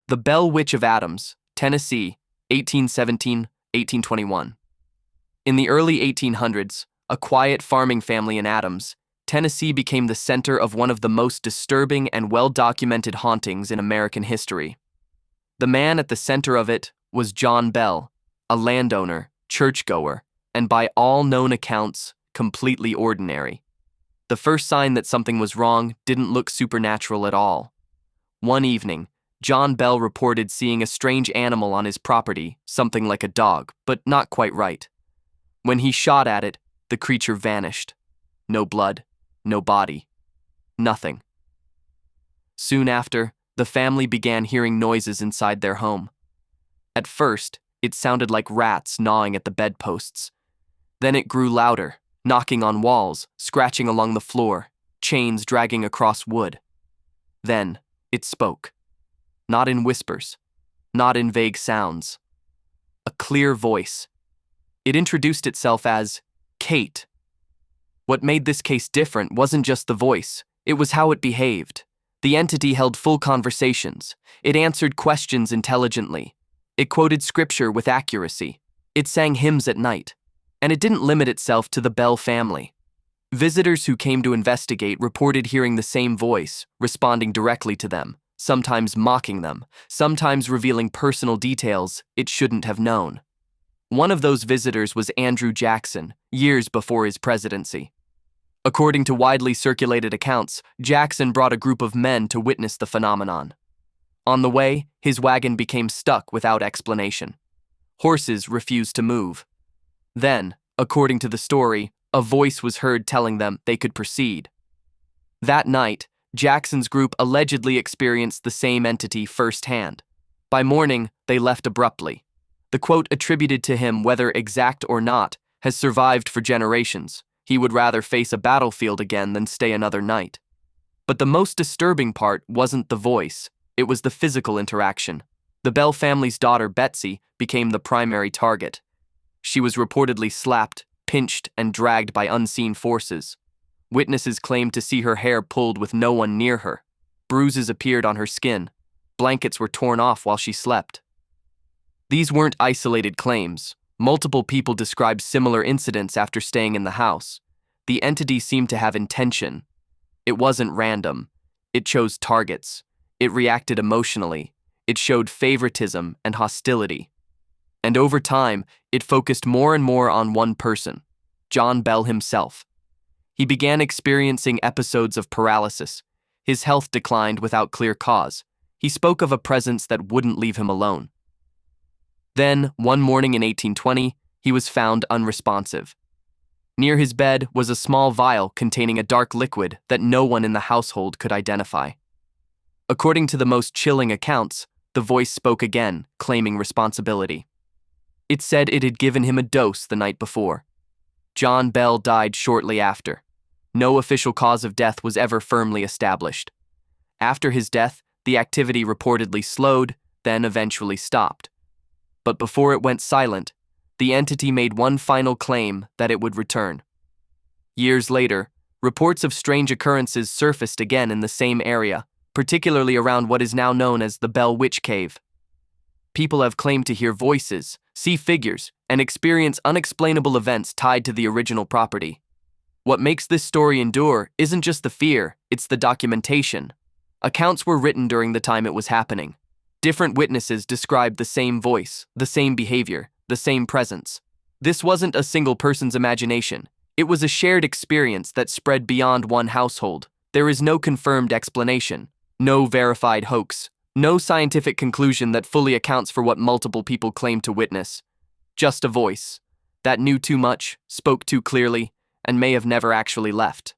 The Bell Witch of Adams, Tennessee, 1817-1821. In the early 1800s, a quiet farming family in Adams, Tennessee became the center of one of the most disturbing and well-documented hauntings in American history. The man at the center of it was John Bell, a landowner, churchgoer, and by all known accounts, completely ordinary. The first sign that something was wrong didn't look supernatural at all. One evening, John Bell reported seeing a strange animal on his property, something like a dog, but not quite right. When he shot at it, the creature vanished. No blood, no body, nothing. Soon after, the family began hearing noises inside their home. At first, it sounded like rats gnawing at the bedposts. Then it grew louder, knocking on walls, scratching along the floor, chains dragging across wood. Then, it spoke. Not in whispers, not in vague sounds. A clear voice. It introduced itself as Kate. What made this case different wasn't just the voice, it was how it behaved. The entity held full conversations. It answered questions intelligently. It quoted scripture with accuracy. It sang hymns at night. And it didn't limit itself to the Bell family. Visitors who came to investigate reported hearing the same voice, responding directly to them, sometimes mocking them, sometimes revealing personal details it shouldn't have known. One of those visitors was Andrew Jackson, years before his presidency. According to widely circulated accounts, Jackson brought a group of men to witness the phenomenon. On the way, his wagon became stuck without explanation. Horses refused to move. Then, according to the story, a voice was heard telling them they could proceed. That night, Jackson's group allegedly experienced the same entity firsthand. By morning, they left abruptly. The quote attributed to him, whether exact or not, has survived for generations. He would rather face a battlefield again than stay another night. But the most disturbing part wasn't the voice, it was the physical interaction. The Bell family's daughter, Betsy, became the primary target. She was reportedly slapped, pinched, and dragged by unseen forces. Witnesses claimed to see her hair pulled with no one near her. Bruises appeared on her skin. Blankets were torn off while she slept. These weren't isolated claims. Multiple people described similar incidents after staying in the house. The entity seemed to have intention. It wasn't random. It chose targets. It reacted emotionally. It showed favoritism and hostility. And over time, it focused more and more on one person, John Bell himself. He began experiencing episodes of paralysis. His health declined without clear cause. He spoke of a presence that wouldn't leave him alone. Then, one morning in 1820, he was found unresponsive. Near his bed was a small vial containing a dark liquid that no one in the household could identify. According to the most chilling accounts, the voice spoke again, claiming responsibility. It said it had given him a dose the night before. John Bell died shortly after. No official cause of death was ever firmly established. After his death, the activity reportedly slowed, then eventually stopped. But before it went silent, the entity made one final claim that it would return. Years later, reports of strange occurrences surfaced again in the same area, particularly around what is now known as the Bell Witch Cave. People have claimed to hear voices, see figures, and experience unexplainable events tied to the original property. What makes this story endure isn't just the fear, it's the documentation. Accounts were written during the time it was happening. Different witnesses described the same voice, the same behavior, the same presence. This wasn't a single person's imagination. It was a shared experience that spread beyond one household. There is no confirmed explanation, no verified hoax, no scientific conclusion that fully accounts for what multiple people claim to witness. Just a voice that knew too much, spoke too clearly, and may have never actually left.